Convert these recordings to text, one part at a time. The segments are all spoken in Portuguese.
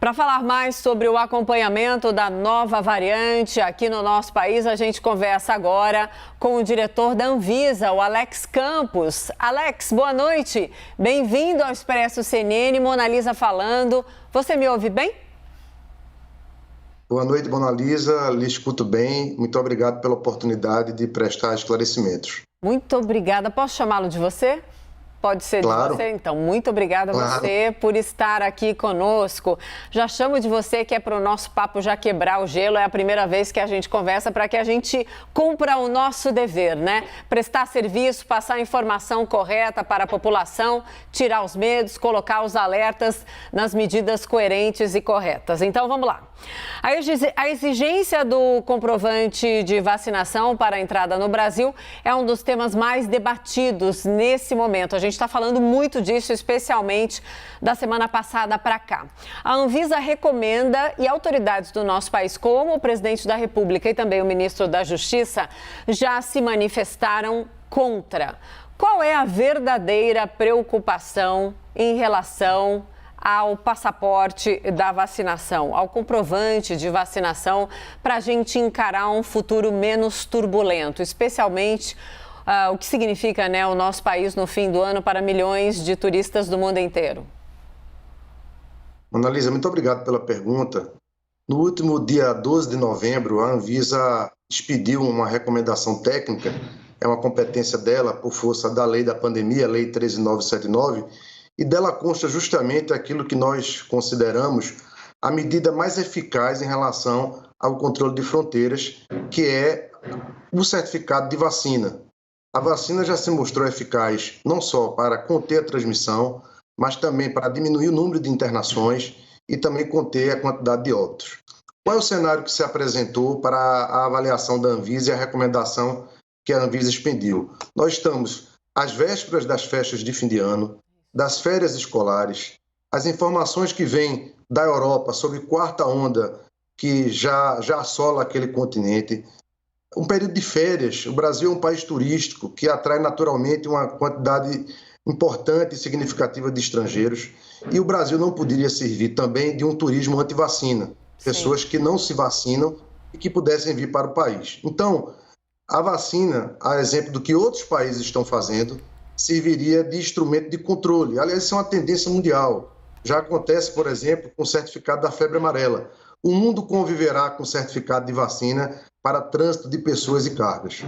Para falar mais sobre o acompanhamento da nova variante aqui no nosso país, a gente conversa agora com o diretor da Anvisa, o Alex Campos. Alex, boa noite. Bem-vindo ao Expresso CNN, Mona Lisa falando. Você me ouve bem? Boa noite, Mona Lisa. Lhe escuto bem. Muito obrigado pela oportunidade de prestar esclarecimentos. Muito obrigada. Posso chamá-lo de você? Pode ser Claro. de você, então. Muito obrigada a você por estar aqui conosco. Já chamo de você que é para o nosso papo já quebrar o gelo. É a primeira vez que a gente conversa para que a gente cumpra o nosso dever, né? Prestar serviço, passar a informação correta para a população, tirar os medos, colocar os alertas nas medidas coerentes e corretas. Então, vamos lá. A exigência do comprovante de vacinação para a entrada no Brasil é um dos temas mais debatidos nesse momento. A gente está falando muito disso, especialmente da semana passada para cá. A Anvisa recomenda e autoridades do nosso país, como o presidente da República e também o ministro da Justiça, já se manifestaram contra. Qual é a verdadeira preocupação em relação ao passaporte da vacinação, ao comprovante de vacinação, para a gente encarar um futuro menos turbulento, especialmente o que significa, né, o nosso país no fim do ano para milhões de turistas do mundo inteiro? Mona Lisa, muito obrigado pela pergunta. No último dia 12 de novembro, a Anvisa expediu uma recomendação técnica, é uma competência dela por força da lei da pandemia, Lei 13.979, e dela consta justamente aquilo que nós consideramos a medida mais eficaz em relação ao controle de fronteiras, que é o certificado de vacina. A vacina já se mostrou eficaz não só para conter a transmissão, mas também para diminuir o número de internações e também conter a quantidade de óbitos. Qual é o cenário que se apresentou para a avaliação da Anvisa e a recomendação que a Anvisa expediu? Nós estamos às vésperas das festas de fim de ano, das férias escolares, as informações que vêm da Europa sobre quarta onda que já assola aquele continente, um período de férias. O Brasil é um país turístico que atrai naturalmente uma quantidade importante e significativa de estrangeiros, e o Brasil não poderia servir também de um turismo anti-vacina, pessoas que não se vacinam e que pudessem vir para o país. Então, a vacina, a exemplo do que outros países estão fazendo, serviria de instrumento de controle. Aliás, isso é uma tendência mundial. Já acontece, por exemplo, com o certificado da febre amarela. O mundo conviverá com o certificado de vacina para trânsito de pessoas e cargas.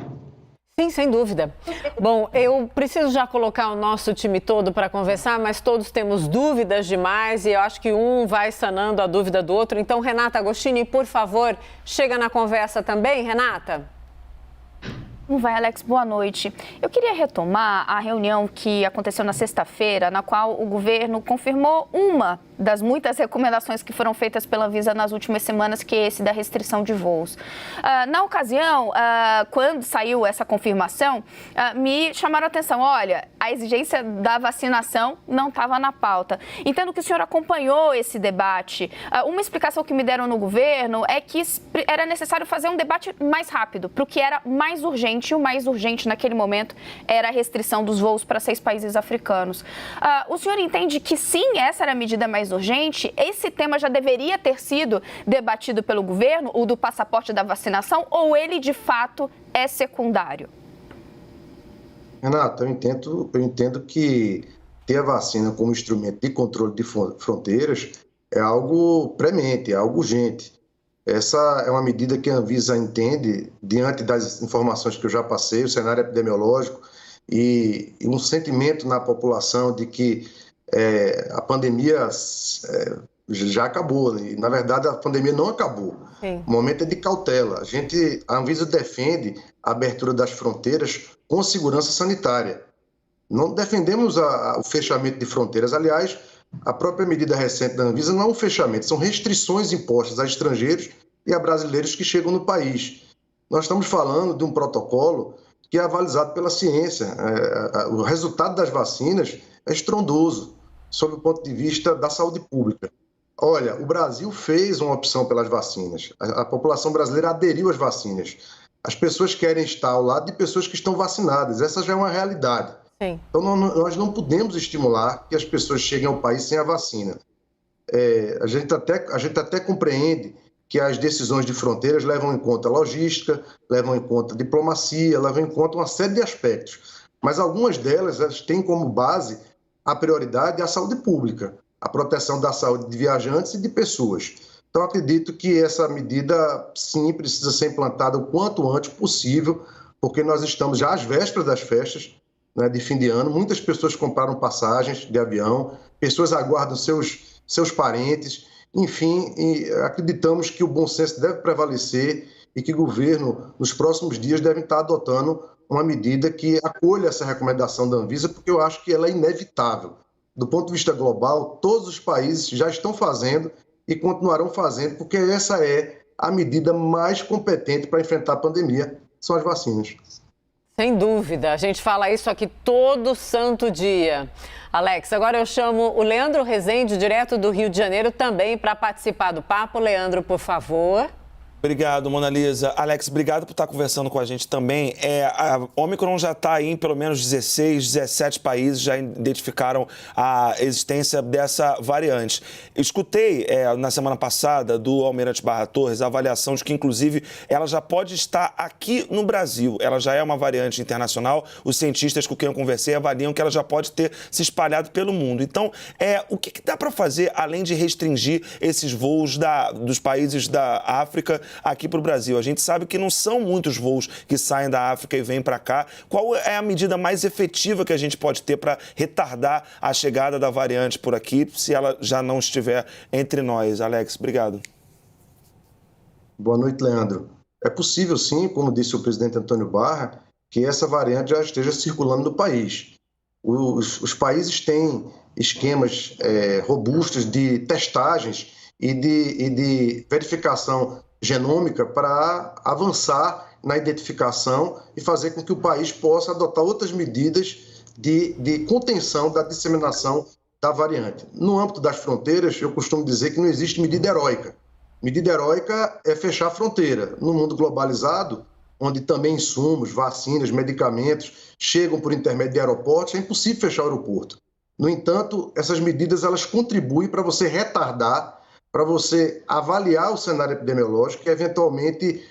Sim, sem dúvida. Bom, eu preciso já colocar o nosso time todo para conversar, mas todos temos dúvidas demais e eu acho que um vai sanando a dúvida do outro. Então, Renata Agostini, por favor, chega na conversa também, Renata. Como vai, Alex? Boa noite. Eu queria retomar a reunião que aconteceu na sexta-feira, na qual o governo confirmou uma das muitas recomendações que foram feitas pela Anvisa nas últimas semanas, que é esse da restrição de voos. Na ocasião, quando saiu essa confirmação, me chamaram a atenção, olha, a exigência da vacinação não estava na pauta. Entendo que o senhor acompanhou esse debate. Uma explicação que me deram no governo é que era necessário fazer um debate mais rápido, para o que era mais urgente. E o mais urgente naquele momento era a restrição dos voos para 6 países africanos. O senhor entende que sim, essa era a medida mais urgente? Esse tema já deveria ter sido debatido pelo governo, o do passaporte da vacinação, ou ele de fato é secundário? Renata, eu entendo que ter a vacina como instrumento de controle de fronteiras é algo premente, é algo urgente. Essa é uma medida que a Anvisa entende, diante das informações que eu já passei, o cenário epidemiológico e um sentimento na população de que a pandemia já acabou. E, na verdade, a pandemia não acabou. Sim. O momento é de cautela. A Anvisa defende a abertura das fronteiras com segurança sanitária. Não defendemos o fechamento de fronteiras. Aliás, a própria medida recente da Anvisa não é um fechamento, são restrições impostas a estrangeiros e a brasileiros que chegam no país. Nós estamos falando de um protocolo que é avalizado pela ciência. O resultado das vacinas é estrondoso, sob o ponto de vista da saúde pública. Olha, o Brasil fez uma opção pelas vacinas. A população brasileira aderiu às vacinas. As pessoas querem estar ao lado de pessoas que estão vacinadas. Essa já é uma realidade. Sim. Então, nós não podemos estimular que as pessoas cheguem ao país sem a vacina. a gente até compreende que as decisões de fronteiras levam em conta logística, levam em conta diplomacia, levam em conta uma série de aspectos. Mas algumas delas elas têm como base a prioridade à saúde pública, a proteção da saúde de viajantes e de pessoas. Então, acredito que essa medida, sim, precisa ser implantada o quanto antes possível, porque nós estamos já às vésperas das festas, né, de fim de ano. Muitas pessoas compraram passagens de avião, pessoas aguardam seus parentes. Enfim, acreditamos que o bom senso deve prevalecer e que o governo, nos próximos dias, deve estar adotando uma medida que acolha essa recomendação da Anvisa, porque eu acho que ela é inevitável. Do ponto de vista global, todos os países já estão fazendo e continuarão fazendo, porque essa é a medida mais competente para enfrentar a pandemia, são as vacinas. Sem dúvida, a gente fala isso aqui todo santo dia. Alex, agora eu chamo o Leandro Rezende, direto do Rio de Janeiro, também para participar do papo. Leandro, por favor. Obrigado, Mona Lisa. Alex, obrigado por estar conversando com a gente também. A Omicron já está aí em pelo menos 16, 17 países, já identificaram a existência dessa variante. Eu escutei na semana passada do Almirante Barra Torres a avaliação de que, inclusive, ela já pode estar aqui no Brasil. Ela já é uma variante internacional. Os cientistas com quem eu conversei avaliam que ela já pode ter se espalhado pelo mundo. Então, o que dá para fazer além de restringir esses voos dos países da África aqui para o Brasil? A gente sabe que não são muitos voos que saem da África e vêm para cá. Qual é a medida mais efetiva que a gente pode ter para retardar a chegada da variante por aqui, se ela já não estiver entre nós? Alex, obrigado. Boa noite, Leandro. É possível, sim, como disse o presidente Antônio Barra, que essa variante já esteja circulando no país. Os países têm esquemas robustos de testagens e de verificação genômica para avançar na identificação e fazer com que o país possa adotar outras medidas de contenção da disseminação da variante. No âmbito das fronteiras, eu costumo dizer que não existe medida heróica. Medida heróica é fechar a fronteira. No mundo globalizado, onde também insumos, vacinas, medicamentos chegam por intermédio de aeroportos, é impossível fechar o aeroporto. No entanto, essas medidas elas contribuem para você retardar, para você avaliar o cenário epidemiológico e, eventualmente,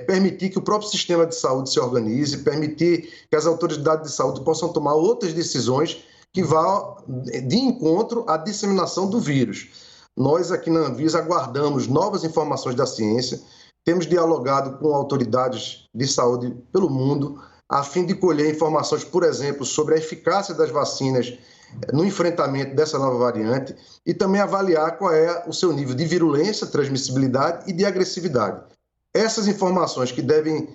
permitir que o próprio sistema de saúde se organize, permitir que as autoridades de saúde possam tomar outras decisões que vão de encontro à disseminação do vírus. Nós, aqui na Anvisa, aguardamos novas informações da ciência, temos dialogado com autoridades de saúde pelo mundo, a fim de colher informações, por exemplo, sobre a eficácia das vacinas no enfrentamento dessa nova variante e também avaliar qual é o seu nível de virulência, transmissibilidade e de agressividade. Essas informações que devem,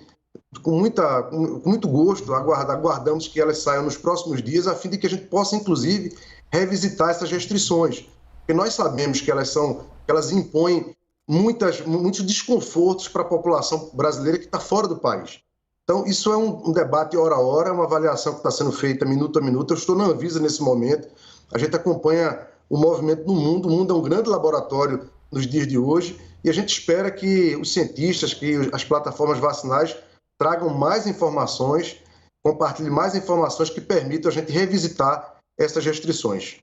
com muito gosto, aguardamos que elas saiam nos próximos dias, a fim de que a gente possa, inclusive, revisitar essas restrições. Porque nós sabemos que elas impõem muitos desconfortos para a população brasileira que está fora do país. Então, isso é um debate hora a hora, uma avaliação que está sendo feita minuto a minuto. Eu estou na Anvisa nesse momento, a gente acompanha o movimento no mundo, o mundo é um grande laboratório nos dias de hoje, e a gente espera que os cientistas, que as plataformas vacinais tragam mais informações, compartilhem mais informações que permitam a gente revisitar essas restrições.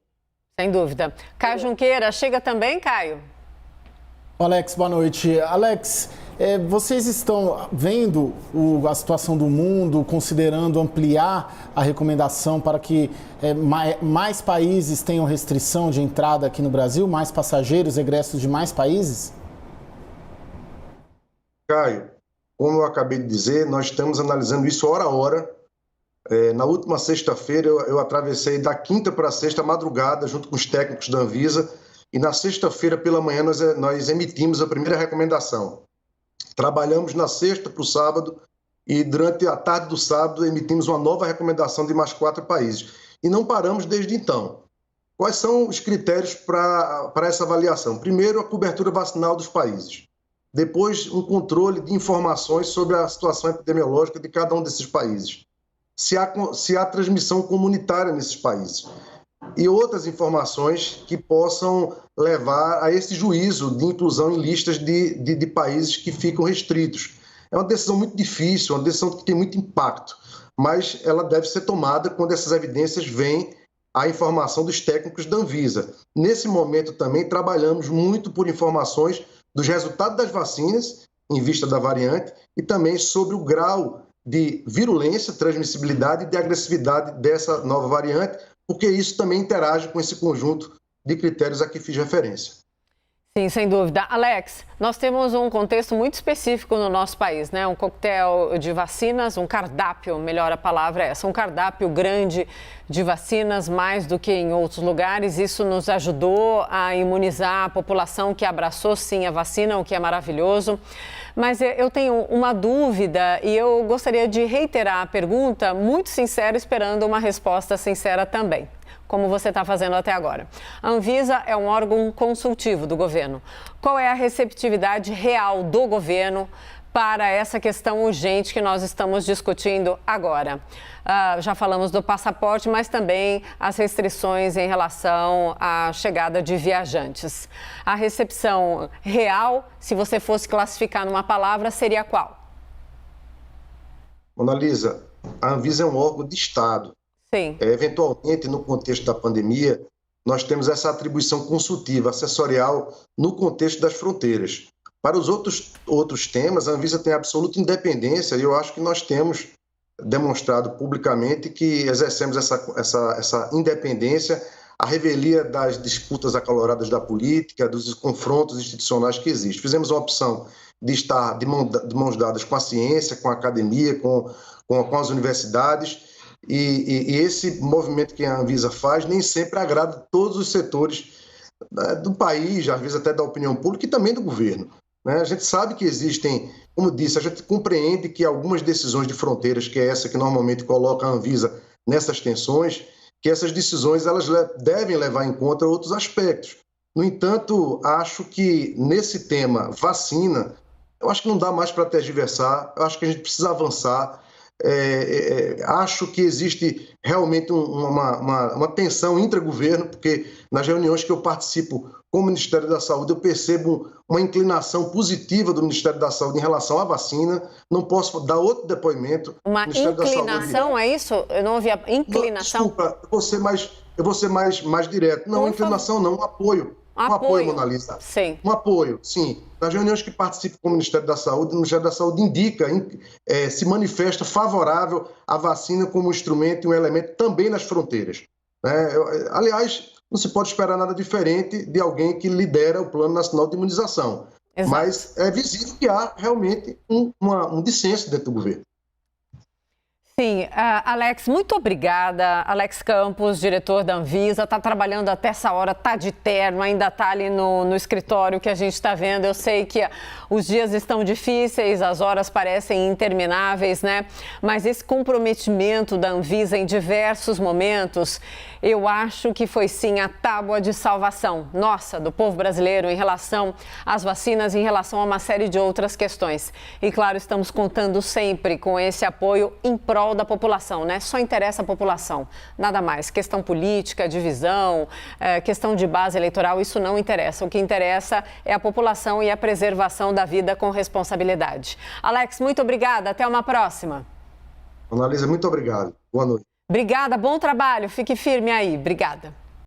Sem dúvida. Caio Junqueira, chega também, Caio? Alex, boa noite. Alex, vocês estão vendo a situação do mundo, considerando ampliar a recomendação para que mais países tenham restrição de entrada aqui no Brasil, mais passageiros egressos de mais países? Caio, como eu acabei de dizer, nós estamos analisando isso hora a hora. Na última sexta-feira, eu atravessei da quinta para a sexta madrugada, junto com os técnicos da Anvisa, e na sexta-feira pela manhã nós emitimos a primeira recomendação. Trabalhamos na sexta para o sábado e durante a tarde do sábado emitimos uma nova recomendação de mais 4 países. E não paramos desde então. Quais são os critérios para essa avaliação? Primeiro, a cobertura vacinal dos países. Depois, um controle de informações sobre a situação epidemiológica de cada um desses países. Se há transmissão comunitária nesses países. E outras informações que possam levar a esse juízo de inclusão em listas de países que ficam restritos. É uma decisão muito difícil, uma decisão que tem muito impacto, mas ela deve ser tomada quando essas evidências vêm a informação dos técnicos da Anvisa. Nesse momento também trabalhamos muito por informações dos resultados das vacinas, em vista da variante, e também sobre o grau de virulência, transmissibilidade e de agressividade dessa nova variante, porque isso também interage com esse conjunto de critérios a que fiz referência. Sim, sem dúvida. Alex, nós temos um contexto muito específico no nosso país, né? Um coquetel de vacinas, um cardápio, melhor a palavra é essa, um cardápio grande de vacinas, mais do que em outros lugares. Isso nos ajudou a imunizar a população que abraçou, sim, a vacina, o que é maravilhoso. Mas eu tenho uma dúvida e eu gostaria de reiterar a pergunta, muito sincera, esperando uma resposta sincera também, como você está fazendo até agora. A Anvisa é um órgão consultivo do governo. Qual é a receptividade real do governo para essa questão urgente que nós estamos discutindo agora? Já falamos do passaporte, mas também as restrições em relação à chegada de viajantes. A recepção real, se você fosse classificar numa palavra, seria qual? Monalisa, a Anvisa é um órgão de Estado. Sim. Eventualmente, no contexto da pandemia, nós temos essa atribuição consultiva, assessorial, no contexto das fronteiras. Para os outros temas, a Anvisa tem absoluta independência e eu acho que nós temos demonstrado publicamente que exercemos essa independência à revelia das disputas acaloradas da política, dos confrontos institucionais que existem. Fizemos uma opção de estar de mãos dadas com a ciência, com a academia, com as universidades, e esse movimento que a Anvisa faz nem sempre agrada todos os setores do país, às vezes até da opinião pública e também do governo. A gente sabe que existem, como disse, a gente compreende que algumas decisões de fronteiras, que é essa que normalmente coloca a Anvisa nessas tensões, que essas decisões elas devem levar em conta outros aspectos. No entanto, acho que nesse tema vacina, eu acho que não dá mais para tergiversar, eu acho que a gente precisa avançar. Acho que existe realmente uma tensão intragoverno, porque nas reuniões que eu participo com o Ministério da Saúde, eu percebo uma inclinação positiva do Ministério da Saúde em relação à vacina. Não posso dar outro depoimento. Uma inclinação, é isso? Eu não ouvi a inclinação. Desculpa, eu vou ser mais direto. Não, inclinação não, um apoio. Um apoio, Monalisa. Sim. Um apoio, sim. Nas reuniões que participo com o Ministério da Saúde, o Ministério da Saúde indica, se manifesta favorável à vacina como instrumento e um elemento também nas fronteiras. Aliás, não se pode esperar nada diferente de alguém que lidera o Plano Nacional de Imunização. Exato. Mas é visível que há realmente um dissenso dentro do governo. Sim, Alex, muito obrigada. Alex Campos, diretor da Anvisa, está trabalhando até essa hora, está de terno, ainda está ali no escritório que a gente está vendo. Eu sei que os dias estão difíceis, as horas parecem intermináveis, né? Mas esse comprometimento da Anvisa em diversos momentos, eu acho que foi sim a tábua de salvação nossa, do povo brasileiro, em relação às vacinas, em relação a uma série de outras questões. E claro, estamos contando sempre com esse apoio em prol da população, né? Só interessa a população, nada mais. Questão política, divisão, questão de base eleitoral, isso não interessa. O que interessa é a população e a preservação da vida com responsabilidade. Alex, muito obrigada. Até uma próxima. Analisa, muito obrigado. Boa noite. Obrigada, bom trabalho. Fique firme aí. Obrigada.